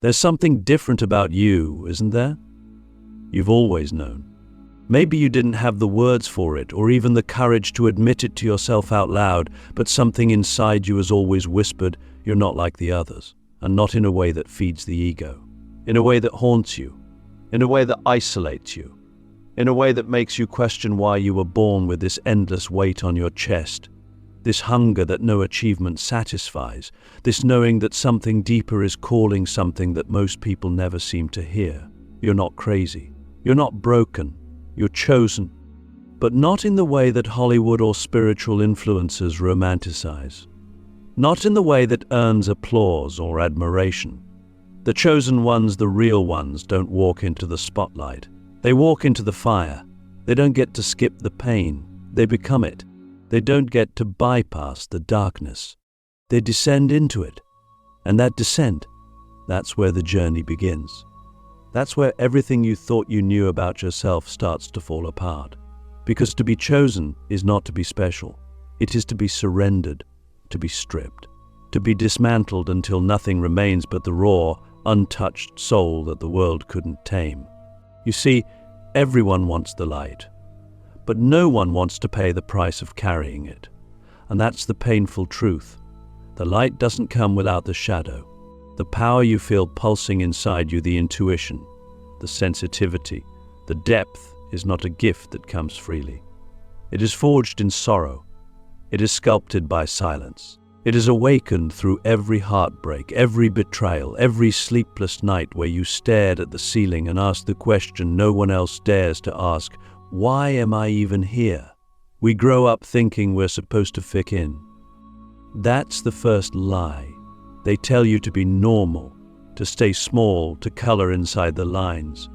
There's something different about you, isn't there? You've always known. Maybe you didn't have the words for it or even the courage to admit it to yourself out loud, but something inside you has always whispered, you're not like the others, and not in a way that feeds the ego, in a way that haunts you, in a way that isolates you, in a way that makes you question why you were born with this endless weight on your chest, this hunger that no achievement satisfies, this knowing that something deeper is calling, something that most people never seem to hear. You're not crazy. You're not broken. You're chosen. But not in the way that Hollywood or spiritual influencers romanticize. Not in the way that earns applause or admiration. The chosen ones, the real ones, don't walk into the spotlight. They walk into the fire. They don't get to skip the pain. They become it. They don't get to bypass the darkness. They descend into it. And that descent, that's where the journey begins. That's where everything you thought you knew about yourself starts to fall apart. Because to be chosen is not to be special. It is to be surrendered, to be stripped, to be dismantled until nothing remains but the raw, untouched soul that the world couldn't tame. You see, everyone wants the light, but no one wants to pay the price of carrying it. And that's the painful truth. The light doesn't come without the shadow. The power you feel pulsing inside you, the intuition, the sensitivity, the depth is not a gift that comes freely. It is forged in sorrow. It is sculpted by silence. It is awakened through every heartbreak, every betrayal, every sleepless night where you stared at the ceiling and asked the question no one else dares to ask, why am I even here? We grow up thinking we're supposed to fit in. That's the first lie. They tell you to be normal, to stay small, to color inside the lines.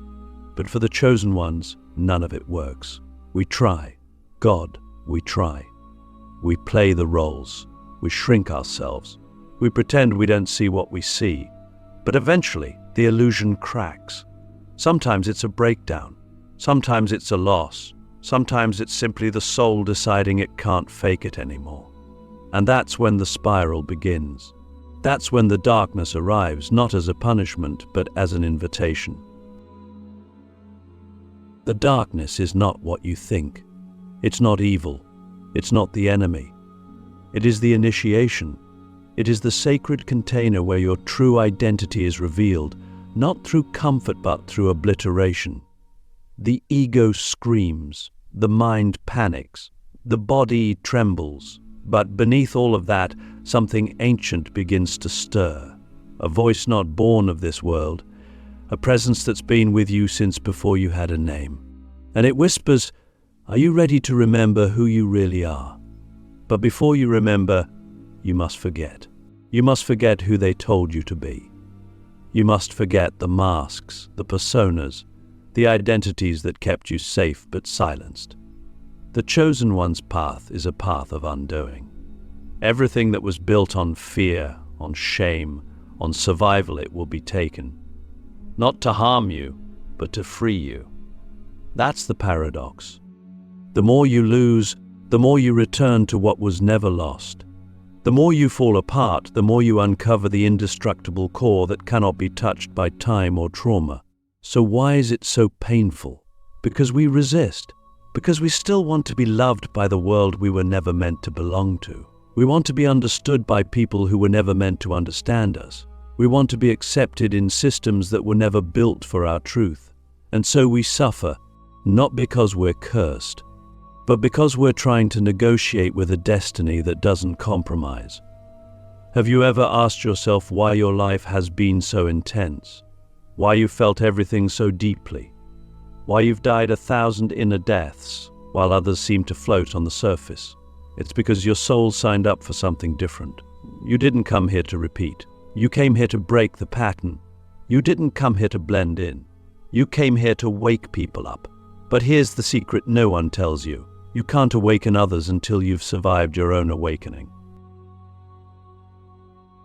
But for the chosen ones, none of it works. We try. God, we try. We play the roles. We shrink ourselves. We pretend we don't see what we see. But eventually, the illusion cracks. Sometimes it's a breakdown. Sometimes it's a loss. Sometimes it's simply the soul deciding it can't fake it anymore. And that's when the spiral begins. That's when the darkness arrives, not as a punishment, but as an invitation. The darkness is not what you think. It's not evil. It's not the enemy. It is the initiation. It is the sacred container where your true identity is revealed, not through comfort but through obliteration. The ego screams, the mind panics, the body trembles. But beneath all of that, something ancient begins to stir. A voice not born of this world, a presence that's been with you since before you had a name. And it whispers, are you ready to remember who you really are? But before you remember, you must forget. You must forget who they told you to be. You must forget the masks, the personas, the identities that kept you safe but silenced. The chosen one's path is a path of undoing. Everything that was built on fear, on shame, on survival, it will be taken. Not to harm you, but to free you. That's the paradox. The more you lose, the more you return to what was never lost. The more you fall apart, the more you uncover the indestructible core that cannot be touched by time or trauma. So why is it so painful? Because we resist. Because we still want to be loved by the world we were never meant to belong to. We want to be understood by people who were never meant to understand us. We want to be accepted in systems that were never built for our truth. And so we suffer, not because we're cursed, but because we're trying to negotiate with a destiny that doesn't compromise. Have you ever asked yourself why your life has been so intense? Why you felt everything so deeply? Why you've died 1,000 inner deaths while others seem to float on the surface? It's because your soul signed up for something different. You didn't come here to repeat. You came here to break the pattern. You didn't come here to blend in. You came here to wake people up. But here's the secret no one tells you. You can't awaken others until you've survived your own awakening.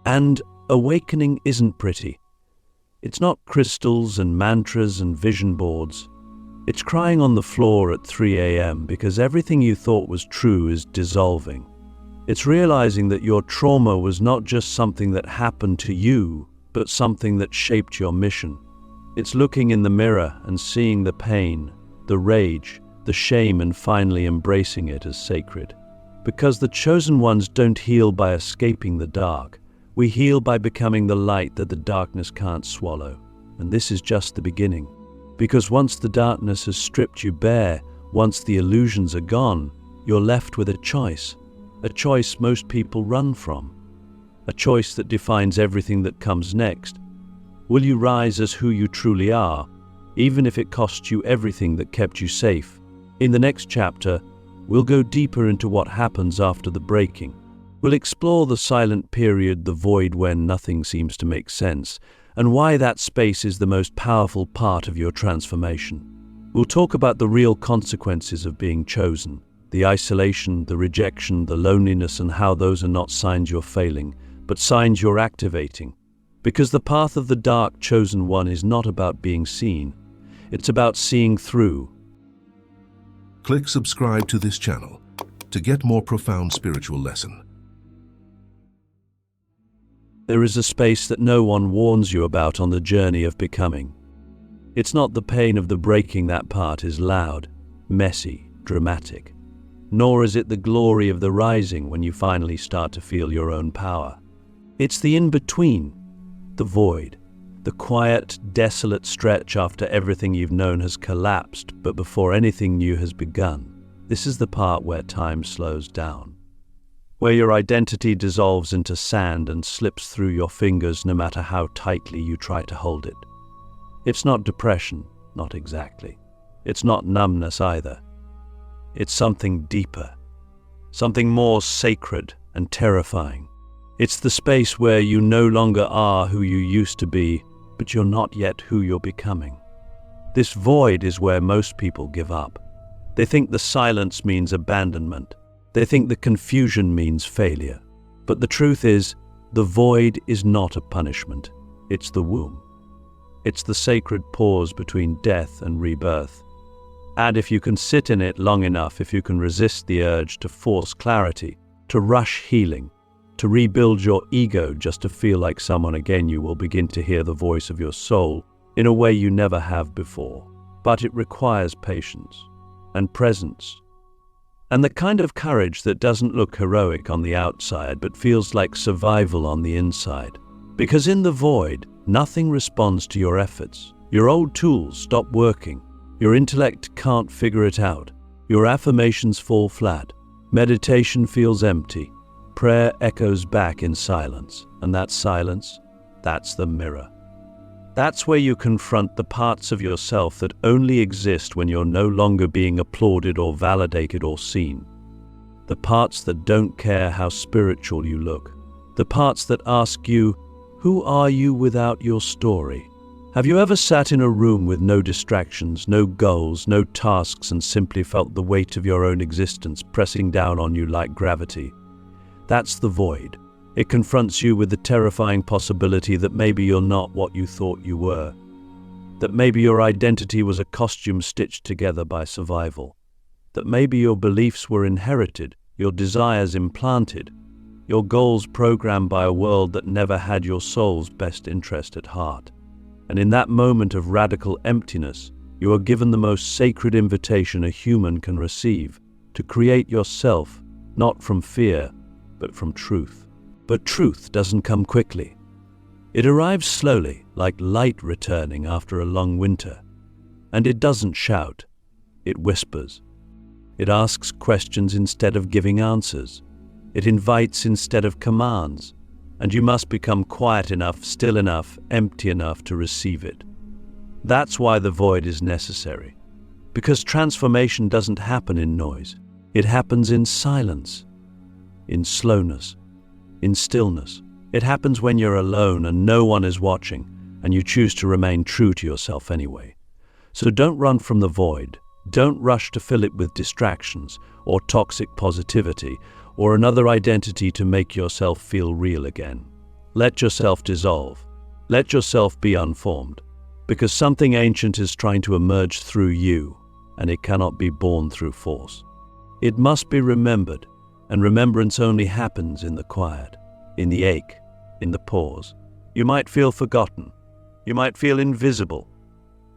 And awakening isn't pretty. It's not crystals and mantras and vision boards. It's crying on the floor at 3 a.m. because everything you thought was true is dissolving. It's realizing that your trauma was not just something that happened to you, but something that shaped your mission. It's looking in the mirror and seeing the pain, the rage, the shame, and finally embracing it as sacred. Because the chosen ones don't heal by escaping the dark. We heal by becoming the light that the darkness can't swallow. And this is just the beginning. Because once the darkness has stripped you bare, once the illusions are gone, you're left with a choice most people run from, a choice that defines everything that comes next. Will you rise as who you truly are, even if it costs you everything that kept you safe? In the next chapter, we'll go deeper into what happens after the breaking. We'll explore the silent period, the void when nothing seems to make sense, and why that space is the most powerful part of your transformation. We'll talk about the real consequences of being chosen, the isolation, the rejection, the loneliness, and how those are not signs you're failing, but signs you're activating. Because the path of the dark chosen one is not about being seen, it's about seeing through. Click subscribe to this channel to get more profound spiritual lesson. There is a space that no one warns you about on the journey of becoming. It's not the pain of the breaking. That part is loud, messy, dramatic. Nor is it the glory of the rising when you finally start to feel your own power. It's the in-between, the void, the quiet, desolate stretch after everything you've known has collapsed, but before anything new has begun. This is the part where time slows down, where your identity dissolves into sand and slips through your fingers no matter how tightly you try to hold it. It's not depression, not exactly. It's not numbness either. It's something deeper, something more sacred and terrifying. It's the space where you no longer are who you used to be, but you're not yet who you're becoming. This void is where most people give up. They think the silence means abandonment. They think the confusion means failure. But the truth is, the void is not a punishment. It's the womb. It's the sacred pause between death and rebirth. And if you can sit in it long enough, if you can resist the urge to force clarity, to rush healing, to rebuild your ego just to feel like someone again, you will begin to hear the voice of your soul in a way you never have before. But it requires patience and presence and the kind of courage that doesn't look heroic on the outside but feels like survival on the inside. Because in the void, nothing responds to your efforts. Your old tools stop working. Your intellect can't figure it out. Your affirmations fall flat. Meditation feels empty. Prayer echoes back in silence. And that silence, that's the mirror. That's where you confront the parts of yourself that only exist when you're no longer being applauded or validated or seen. The parts that don't care how spiritual you look. The parts that ask you, who are you without your story? Have you ever sat in a room with no distractions, no goals, no tasks, and simply felt the weight of your own existence pressing down on you like gravity? That's the void. It confronts you with the terrifying possibility that maybe you're not what you thought you were. That maybe your identity was a costume stitched together by survival. That maybe your beliefs were inherited, your desires implanted, your goals programmed by a world that never had your soul's best interest at heart. And in that moment of radical emptiness, you are given the most sacred invitation a human can receive, to create yourself, not from fear, but from truth. But truth doesn't come quickly. It arrives slowly, like light returning after a long winter. And it doesn't shout. It whispers. It asks questions instead of giving answers. It invites instead of commands. And you must become quiet enough, still enough, empty enough to receive it. That's why the void is necessary. Because transformation doesn't happen in noise. It happens in silence, in slowness, in stillness. It happens when you're alone and no one is watching, and you choose to remain true to yourself anyway. So don't run from the void. Don't rush to fill it with distractions or toxic positivity or another identity to make yourself feel real again. Let yourself dissolve. Let yourself be unformed. Because something ancient is trying to emerge through you, and it cannot be born through force. It must be remembered, and remembrance only happens in the quiet, in the ache, in the pause. You might feel forgotten. You might feel invisible.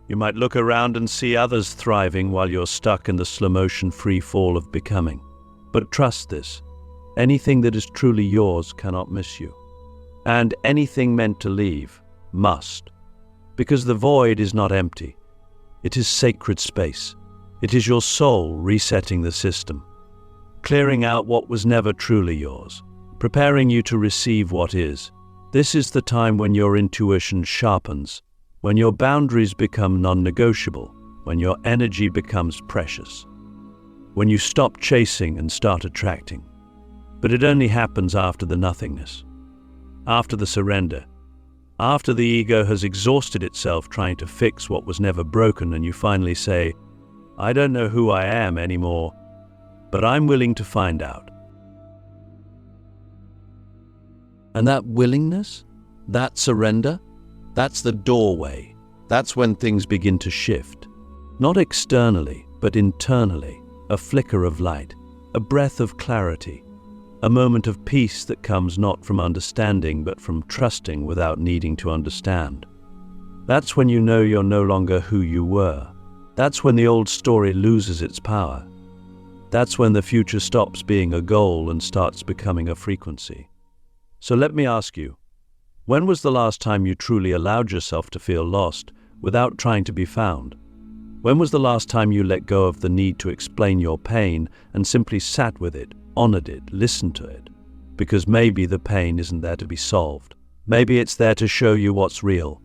You might look around and see others thriving while you're stuck in the slow-motion free fall of becoming. But trust this, anything that is truly yours cannot miss you. And anything meant to leave must. Because the void is not empty. It is sacred space. It is your soul resetting the system, clearing out what was never truly yours, preparing you to receive what is. This is the time when your intuition sharpens, when your boundaries become non-negotiable, when your energy becomes precious, when you stop chasing and start attracting. But it only happens after the nothingness, after the surrender, after the ego has exhausted itself trying to fix what was never broken, and you finally say, I don't know who I am anymore, but I'm willing to find out. And that willingness, that surrender, that's the doorway. That's when things begin to shift. Not externally, but internally. A flicker of light, a breath of clarity, a moment of peace that comes not from understanding, but from trusting without needing to understand. That's when you know you're no longer who you were. That's when the old story loses its power. That's when the future stops being a goal and starts becoming a frequency. So let me ask you, when was the last time you truly allowed yourself to feel lost without trying to be found? When was the last time you let go of the need to explain your pain and simply sat with it, honored it, listened to it? Because maybe the pain isn't there to be solved. Maybe it's there to show you what's real.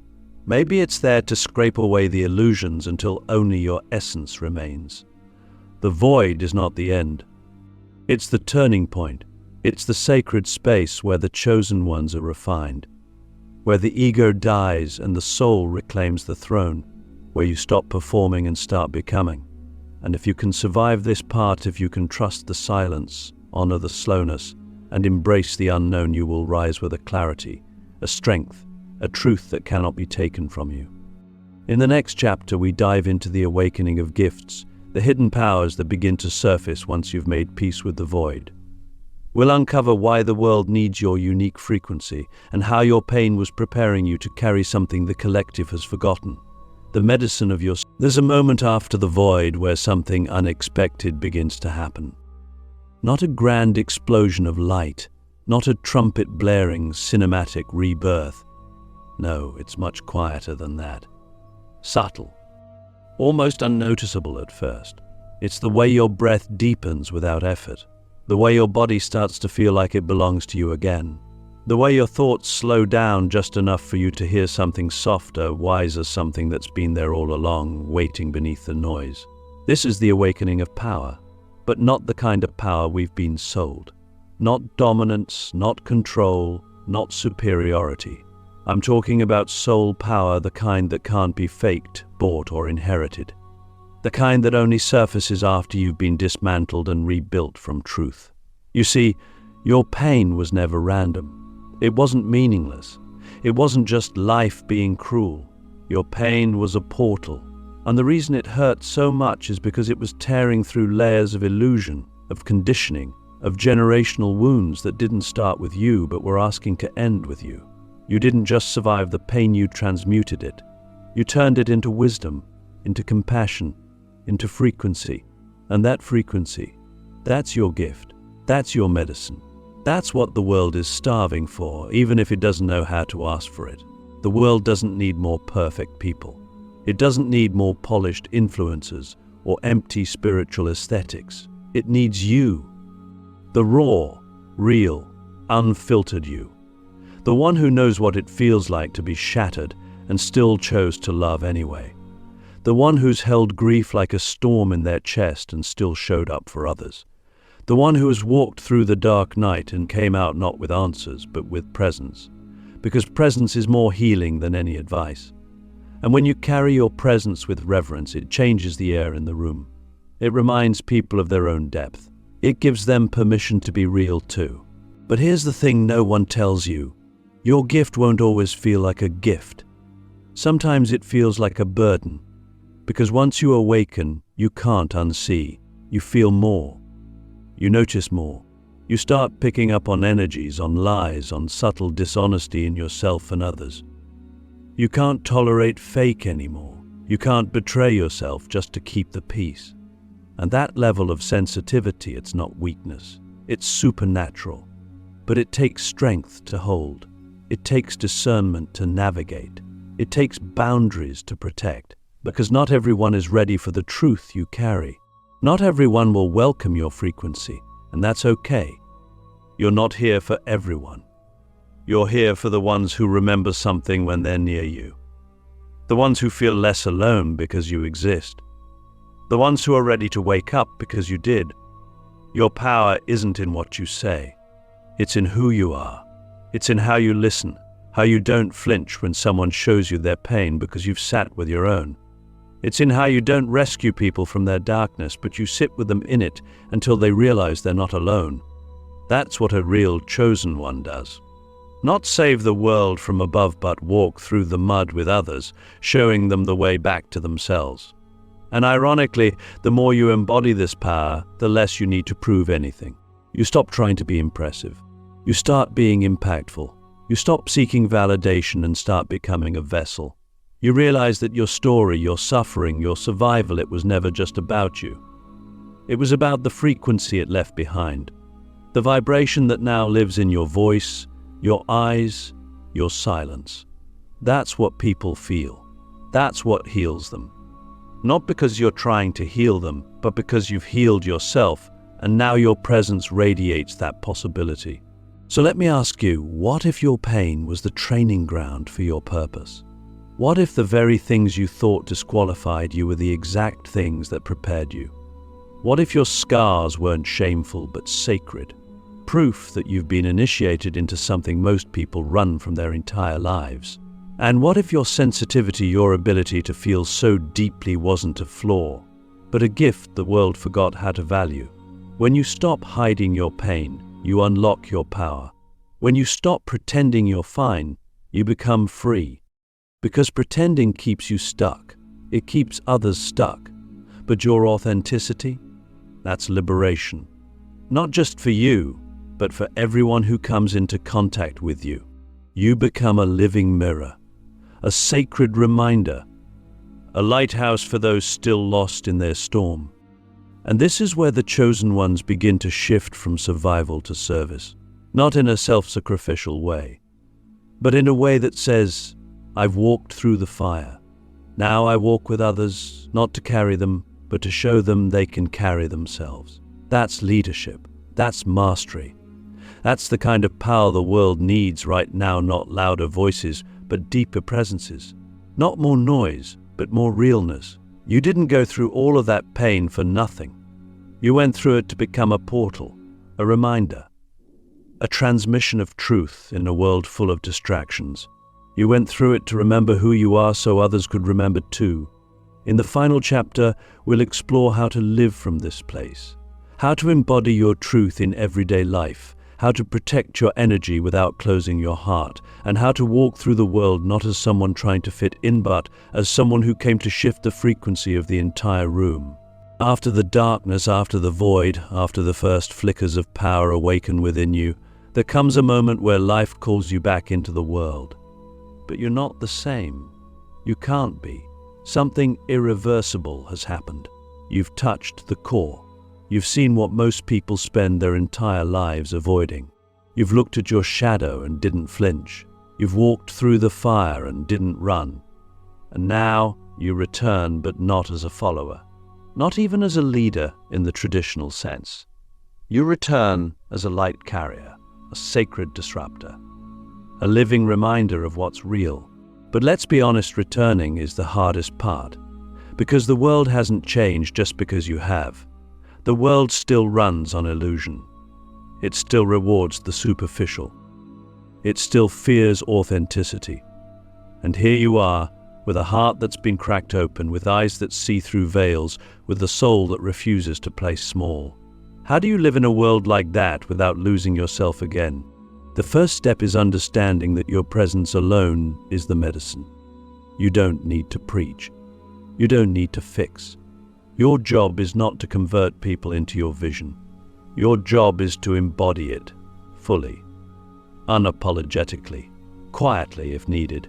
Maybe it's there to scrape away the illusions until only your essence remains. The void is not the end. It's the turning point. It's the sacred space where the chosen ones are refined, where the ego dies and the soul reclaims the throne, where you stop performing and start becoming. And if you can survive this part, if you can trust the silence, honor the slowness, and embrace the unknown, you will rise with a clarity, a strength, a truth that cannot be taken from you. In the next chapter, we dive into the awakening of gifts, the hidden powers that begin to surface once you've made peace with the void. We'll uncover why the world needs your unique frequency and how your pain was preparing you to carry something the collective has forgotten. The medicine of your... There's a moment after the void where something unexpected begins to happen. Not a grand explosion of light, not a trumpet blaring cinematic rebirth. No, it's much quieter than that. Subtle. Almost unnoticeable at first. It's the way your breath deepens without effort. The way your body starts to feel like it belongs to you again. The way your thoughts slow down just enough for you to hear something softer, wiser, something that's been there all along, waiting beneath the noise. This is the awakening of power, but not the kind of power we've been sold. Not dominance, not control, not superiority. I'm talking about soul power, the kind that can't be faked, bought, or inherited. The kind that only surfaces after you've been dismantled and rebuilt from truth. You see, your pain was never random. It wasn't meaningless. It wasn't just life being cruel. Your pain was a portal. And the reason it hurt so much is because it was tearing through layers of illusion, of conditioning, of generational wounds that didn't start with you but were asking to end with you. You didn't just survive the pain, you transmuted it. You turned it into wisdom, into compassion, into frequency. And that frequency, that's your gift. That's your medicine. That's what the world is starving for, even if it doesn't know how to ask for it. The world doesn't need more perfect people. It doesn't need more polished influencers or empty spiritual aesthetics. It needs you. The raw, real, unfiltered you. The one who knows what it feels like to be shattered and still chose to love anyway. The one who's held grief like a storm in their chest and still showed up for others. The one who has walked through the dark night and came out not with answers, but with presence. Because presence is more healing than any advice. And when you carry your presence with reverence, it changes the air in the room. It reminds people of their own depth. It gives them permission to be real too. But here's the thing no one tells you. Your gift won't always feel like a gift. Sometimes it feels like a burden. Because once you awaken, you can't unsee. You feel more. You notice more. You start picking up on energies, on lies, on subtle dishonesty in yourself and others. You can't tolerate fake anymore. You can't betray yourself just to keep the peace. And that level of sensitivity, it's not weakness. It's supernatural. But it takes strength to hold. It takes discernment to navigate. It takes boundaries to protect. Because not everyone is ready for the truth you carry. Not everyone will welcome your frequency, and that's okay. You're not here for everyone. You're here for the ones who remember something when they're near you. The ones who feel less alone because you exist. The ones who are ready to wake up because you did. Your power isn't in what you say. It's in who you are. It's in how you listen, how you don't flinch when someone shows you their pain because you've sat with your own. It's in how you don't rescue people from their darkness, but you sit with them in it until they realize they're not alone. That's what a real chosen one does. Not save the world from above, but walk through the mud with others, showing them the way back to themselves. And ironically, the more you embody this power, the less you need to prove anything. You stop trying to be impressive. You start being impactful. You stop seeking validation and start becoming a vessel. You realize that your story, your suffering, your survival, it was never just about you. It was about the frequency it left behind. The vibration that now lives in your voice, your eyes, your silence. That's what people feel. That's what heals them. Not because you're trying to heal them, but because you've healed yourself, and now your presence radiates that possibility. So let me ask you, what if your pain was the training ground for your purpose? What if the very things you thought disqualified you were the exact things that prepared you? What if your scars weren't shameful but sacred? Proof that you've been initiated into something most people run from their entire lives. And what if your sensitivity, your ability to feel so deeply wasn't a flaw, but a gift the world forgot how to value? When you stop hiding your pain, you unlock your power. When you stop pretending you're fine, you become free. Because pretending keeps you stuck. It keeps others stuck. But your authenticity, that's liberation. Not just for you, but for everyone who comes into contact with you. You become a living mirror, a sacred reminder, a lighthouse for those still lost in their storm. And this is where the chosen ones begin to shift from survival to service, not in a self-sacrificial way, but in a way that says, I've walked through the fire. Now I walk with others, not to carry them, but to show them they can carry themselves. That's leadership. That's mastery. That's the kind of power the world needs right now, not louder voices, but deeper presences. Not more noise, but more realness. You didn't go through all of that pain for nothing. You went through it to become a portal, a reminder, a transmission of truth in a world full of distractions. You went through it to remember who you are so others could remember too. In the final chapter, we'll explore how to live from this place, how to embody your truth in everyday life, how to protect your energy without closing your heart, and how to walk through the world not as someone trying to fit in, but as someone who came to shift the frequency of the entire room. After the darkness, after the void, after the first flickers of power awaken within you, there comes a moment where life calls you back into the world. But you're not the same. You can't be. Something irreversible has happened. You've touched the core. You've seen what most people spend their entire lives avoiding. You've looked at your shadow and didn't flinch. You've walked through the fire and didn't run. And now you return, but not as a follower. Not even as a leader in the traditional sense. You return as a light carrier, a sacred disruptor, a living reminder of what's real. But let's be honest, returning is the hardest part. Because the world hasn't changed just because you have. The world still runs on illusion. It still rewards the superficial. It still fears authenticity. And here you are, with a heart that's been cracked open, with eyes that see through veils, with a soul that refuses to play small. How do you live in a world like that without losing yourself again? The first step is understanding that your presence alone is the medicine. You don't need to preach. You don't need to fix. Your job is not to convert people into your vision. Your job is to embody it, fully, unapologetically, quietly if needed,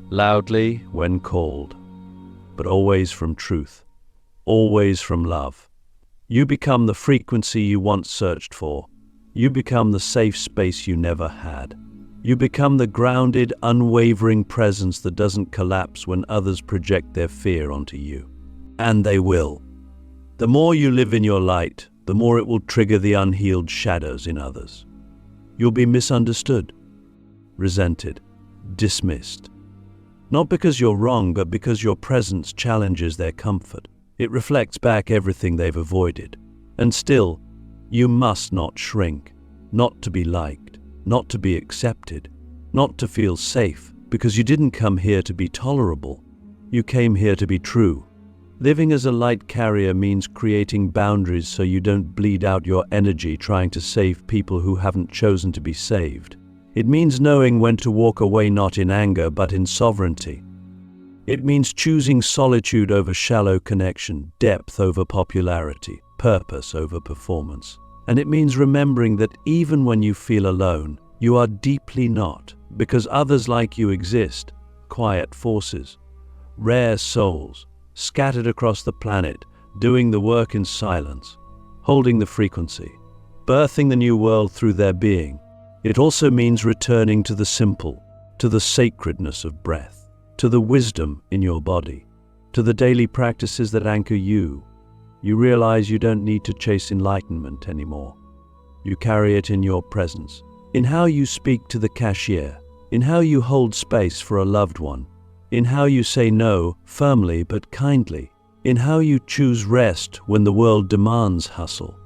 loudly when called, but always from truth, always from love. You become the frequency you once searched for. You become the safe space you never had. You become the grounded, unwavering presence that doesn't collapse when others project their fear onto you. And they will. The more you live in your light, the more it will trigger the unhealed shadows in others. You'll be misunderstood, resented, dismissed. Not because you're wrong, but because your presence challenges their comfort. It reflects back everything they've avoided. And still, you must not shrink, not to be liked, not to be accepted, not to feel safe, because you didn't come here to be tolerable. You came here to be true. Living as a light carrier means creating boundaries so you don't bleed out your energy trying to save people who haven't chosen to be saved. It means knowing when to walk away, not in anger, but in sovereignty. It means choosing solitude over shallow connection, depth over popularity, purpose over performance. And it means remembering that even when you feel alone, you are deeply not, because others like you exist, quiet forces, rare souls, scattered across the planet, doing the work in silence, holding the frequency, birthing the new world through their being. It also means returning to the simple, to the sacredness of breath, to the wisdom in your body, to the daily practices that anchor you. You realize you don't need to chase enlightenment anymore. You carry it in your presence, in how you speak to the cashier, in how you hold space for a loved one, in how you say no firmly but kindly, in how you choose rest when the world demands hustle.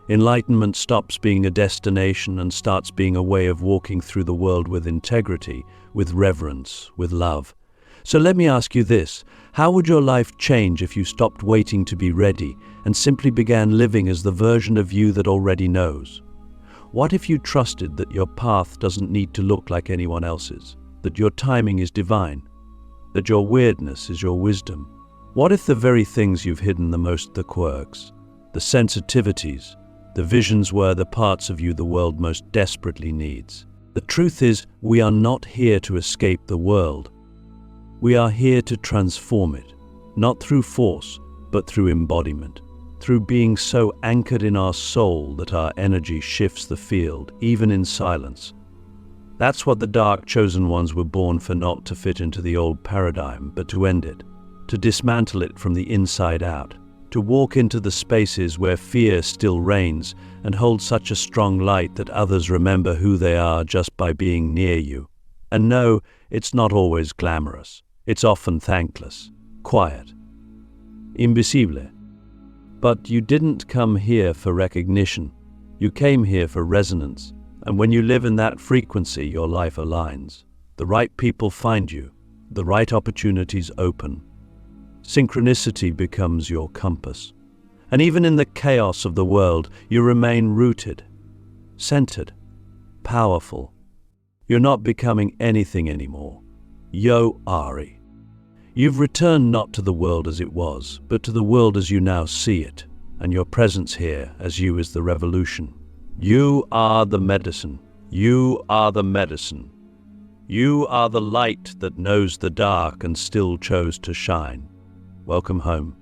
Enlightenment stops being a destination and starts being a way of walking through the world with integrity, with reverence, with love. So let me ask you this: how would your life change if you stopped waiting to be ready and simply began living as the version of you that already knows? What if you trusted that your path doesn't need to look like anyone else's, that your timing is divine, that your weirdness is your wisdom? What if the very things you've hidden the most, the quirks, the sensitivities, the visions, were the parts of you the world most desperately needs? The truth is, we are not here to escape the world. We are here to transform it, not through force, but through embodiment, through being so anchored in our soul that our energy shifts the field, even in silence. That's what the dark chosen ones were born for, not to fit into the old paradigm, but to end it, to dismantle it from the inside out, to walk into the spaces where fear still reigns and hold such a strong light that others remember who they are just by being near you. And no, it's not always glamorous. It's often thankless, quiet, invisible. But you didn't come here for recognition. You came here for resonance. And when you live in that frequency, your life aligns. The right people find you. The right opportunities open. Synchronicity becomes your compass. And even in the chaos of the world, you remain rooted, centered, powerful. You're not becoming anything anymore. Yo Ari. You've returned not to the world as it was, but to the world as you now see it, and your presence here as you is the revolution. You are the medicine. You are the medicine. You are the light that knows the dark and still chose to shine. Welcome home.